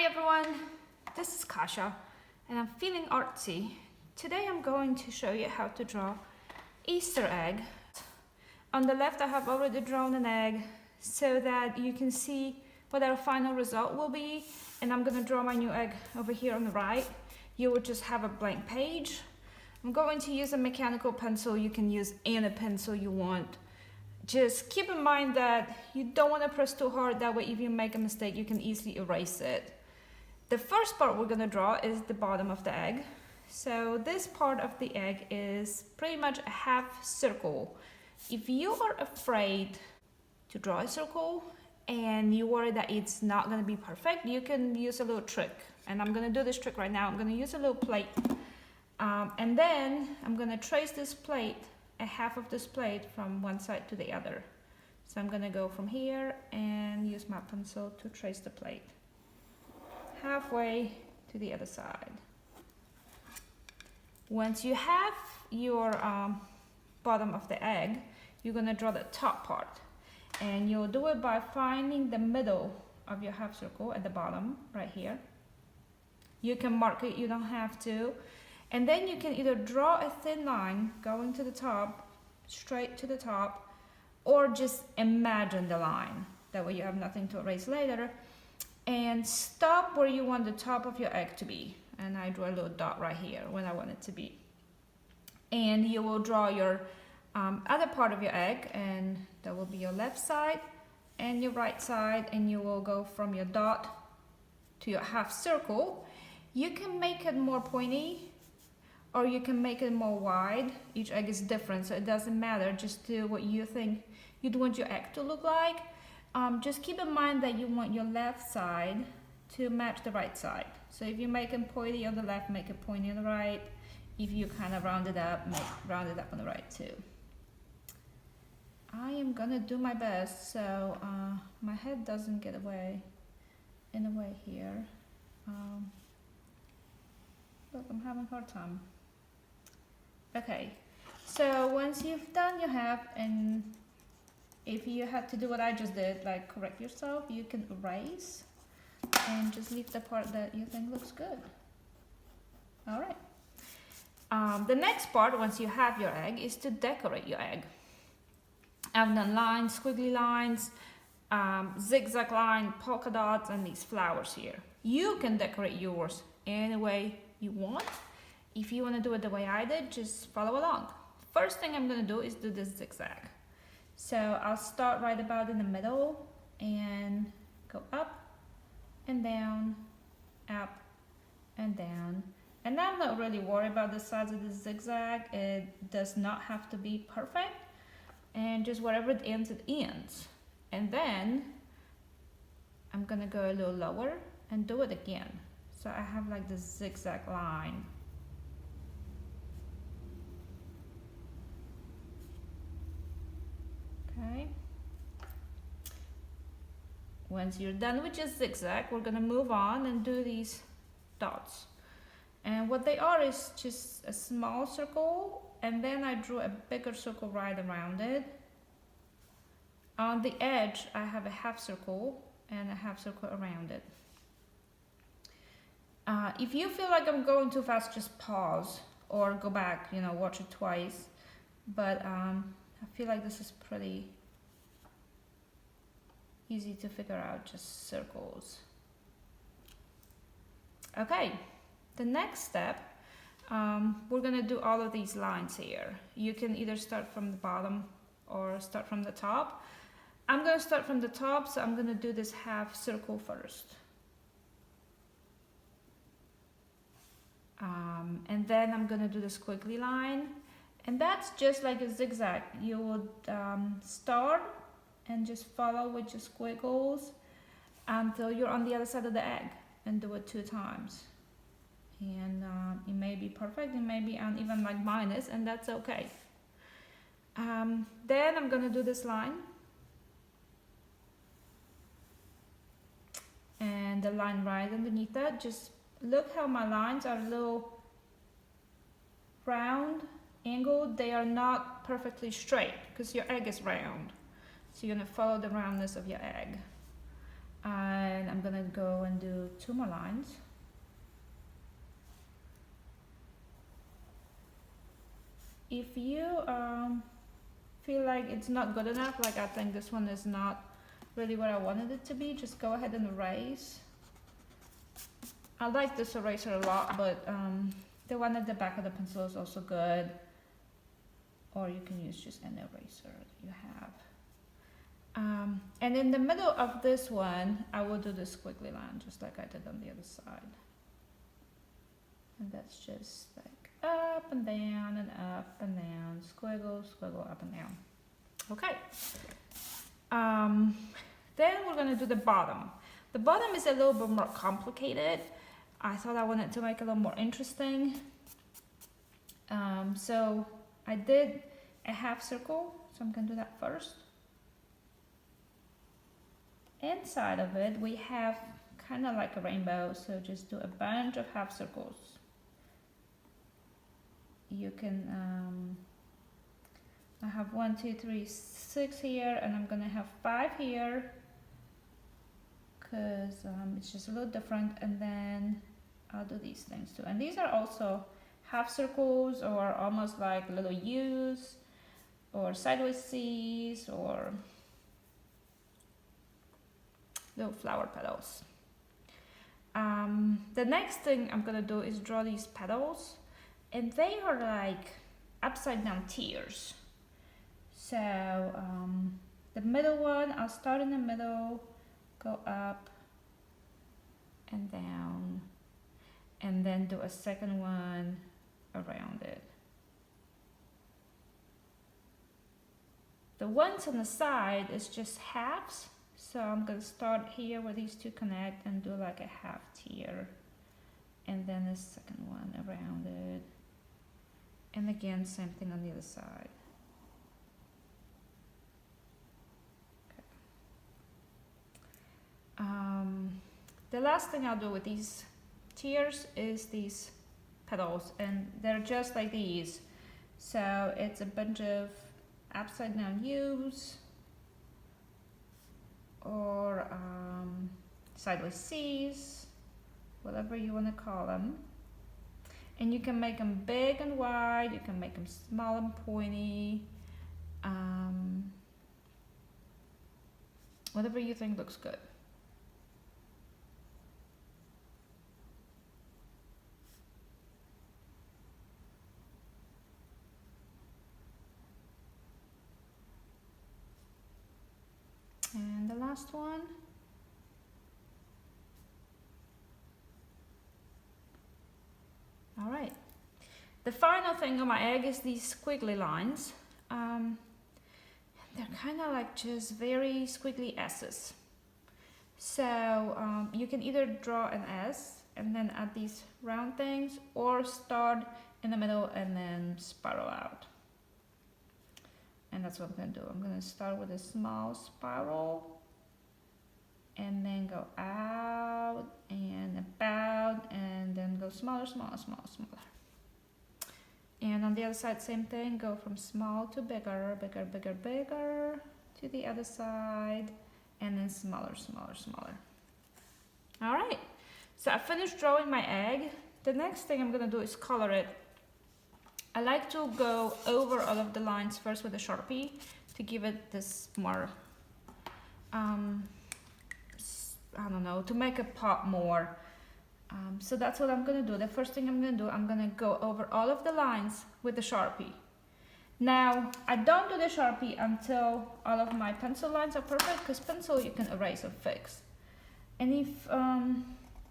everyone, this is Kasha and I'm feeling artsy. Today I'm going to show you how to draw Easter egg. On the left I have already drawn an egg so that you can see what our final result will be, and I'm going to draw my new egg over here on the right. You will just have a blank page. I'm going to use a mechanical pencil. You can use any pencil you want. Just keep in mind that you don't want to press too hard, that way if you make a mistake you can easily erase it. The first part we're going to draw is the bottom of the egg. So this part of the egg is pretty much a half circle. If you are afraid to draw a circle and you worry that it's not going to be perfect, you can use a little trick. And I'm going to do this trick right now. I'm going to use a little plate. And then I'm going to trace this plate, a half of this plate, from one side to the other. So I'm going to go from here and use my pencil to trace the plate halfway to the other side. Once you have your bottom of the egg, you're going to draw the top part, and you'll do it by finding the middle of your half circle at the bottom right here. You can mark it, you don't have to. And then you can either draw a thin line going to the top, straight to the top, or just imagine the line. That way you have nothing to erase later. And stop where you want the top of your egg to be. And I draw a little dot right here when I want it to be. And you will draw your other part of your egg, and that will be your left side and your right side, and you will go from your dot to your half circle. You can make it more pointy, or you can make it more wide. Each egg is different, so it doesn't matter. Just do what you think you'd want your egg to look like. Just keep in mind that you want your left side to match the right side. So if you make it pointy on the left, make it pointy on the right. If you kind of round it up, round it up on the right too. I am gonna do my best so my head doesn't get in the way here. Look, I'm having a hard time. Okay, so once you've done your half, and if you have to do what I just did, like correct yourself, you can erase and just leave the part that you think looks good. All right. The next part, once you have your egg, is to decorate your egg. I've done lines, squiggly lines, zigzag line, polka dots, and these flowers here. You can decorate yours any way you want. If you want to do it the way I did, just follow along. First thing I'm going to do is do this zigzag. So I'll start right about in the middle and go up and down, up and down. And I'm not really worried about the size of the zigzag. It does not have to be perfect. And just wherever it ends, it ends. And then I'm going to go a little lower and do it again. So I have like this zigzag line. Okay. Once you're done with your zigzag, we're going to move on and do these dots. And what they are is just a small circle, and then I drew a bigger circle right around it. On the edge, I have a half circle and a half circle around it. If you feel like I'm going too fast, just pause or go back, watch it twice. But I feel like this is pretty easy to figure out, just circles. Okay, the next step, we're gonna do all of these lines here. You can either start from the bottom or start from the top. I'm gonna start from the top, so I'm gonna do this half circle first. And then I'm gonna do the squiggly line. And that's just like a zigzag. You would start and just follow with your squiggles until you're on the other side of the egg, and do it 2 times. And it may be perfect, it may be uneven like mine is, and that's okay. Then I'm gonna do this line. And the line right underneath that. Just look how my lines are a little round, angled. They are not perfectly straight because your egg is round. So you're gonna follow the roundness of your egg. And I'm gonna go and do 2 more lines. If you feel like it's not good enough, like I think this one is not really what I wanted it to be, just go ahead and erase. I like this eraser a lot, but the one at the back of the pencil is also good, or you can use just an eraser that you have. And in the middle of this one, I will do the squiggly line, just like I did on the other side. And that's just like up and down and up and down, squiggle, squiggle, up and down. Okay. Then we're gonna do the bottom. The bottom is a little bit more complicated. I thought I wanted to make it a little more interesting. So I did a half circle, so I'm gonna do that first. Inside of it, we have kind of like a rainbow, so just do a bunch of half circles. You can, I have 1, 2, 3, 6 here, and I'm gonna have 5 here, because it's just a little different, and then I'll do these things too. And these are also half circles, or almost like little U's, or sideways C's, or little flower petals. The next thing I'm gonna do is draw these petals, and they are like upside down tears. So the middle one, I'll start in the middle, go up and down, and then do a second one around it. The ones on the side is just halves. So I'm going to start here where these two connect and do like a half tear, and then the second one around it, and again same thing on the other side. Okay. The last thing I'll do with these tears is these petals, and they're just like these. So it's a bunch of upside down U's, or sideways C's, whatever you want to call them. And you can make them big and wide, you can make them small and pointy, whatever you think looks good. And the last one. All right. The final thing on my egg is these squiggly lines. They're kind of like just very squiggly S's. So you can either draw an S and then add these round things, or start in the middle and then spiral out. And that's what I'm going to do. I'm going to start with a small spiral, and then go out and about, and then go smaller, smaller, smaller, smaller. And on the other side, same thing, go from small to bigger, bigger, bigger, bigger, to the other side, and then smaller, smaller, smaller. All right, so I finished drawing my egg. The next thing I'm gonna do is color it. I like to go over all of the lines first with a Sharpie to give it this more, I don't know, to make it pop more. So that's what I'm gonna do. The first thing I'm gonna do, I'm gonna go over all of the lines with the Sharpie. Now, I don't do the Sharpie until all of my pencil lines are perfect, because pencil you can erase or fix. And if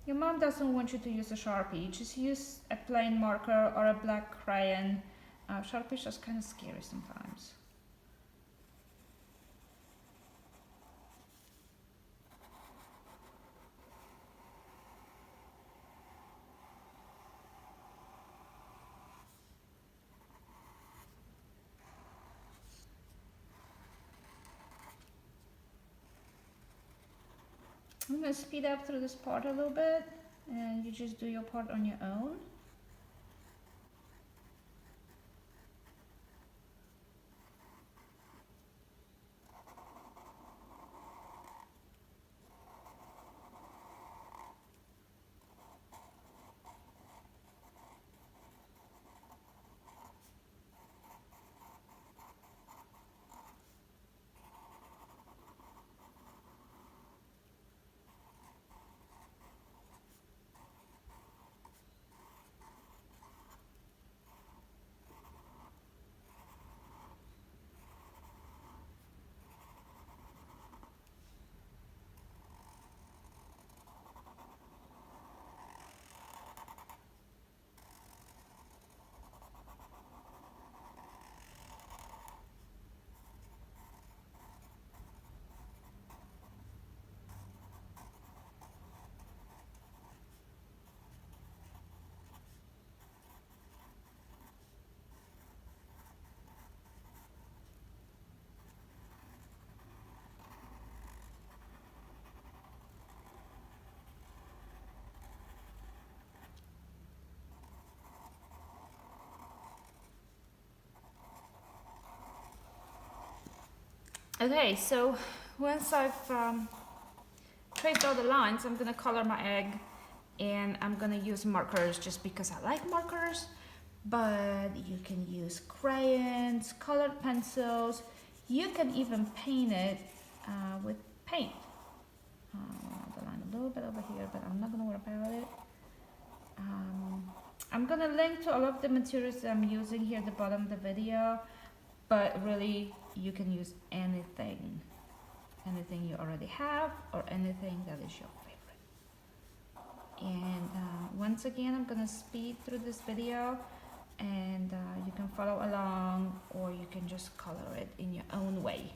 your mom doesn't want you to use a Sharpie, just use a plain marker or a black crayon. Sharpie is just kind of scary sometimes. I'm going to speed up through this part a little bit, and you just do your part on your own. Okay, so once I've traced all the lines, I'm gonna color my egg, and I'm gonna use markers just because I like markers, but you can use crayons, colored pencils, you can even paint it with paint. The line a little bit over here, but I'm not gonna worry about it. I'm gonna link to all of the materials that I'm using here at the bottom of the video, but really you can use anything you already have or anything that is your favorite. And once again, I'm gonna speed through this video, and you can follow along, or you can just color it in your own way.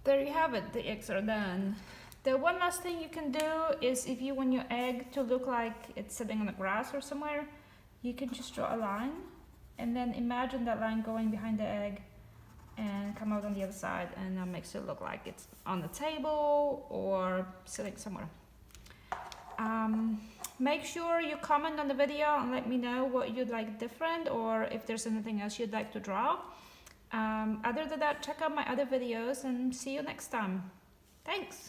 There you have it, the eggs are done. The one last thing you can do is, if you want your egg to look like it's sitting on the grass or somewhere, you can just draw a line, and then imagine that line going behind the egg and come out on the other side, and that makes it look like it's on the table or sitting somewhere. Make sure you comment on the video and let me know what you'd like different, or if there's anything else you'd like to draw. Other than that, check out my other videos, and see you next time. Thanks!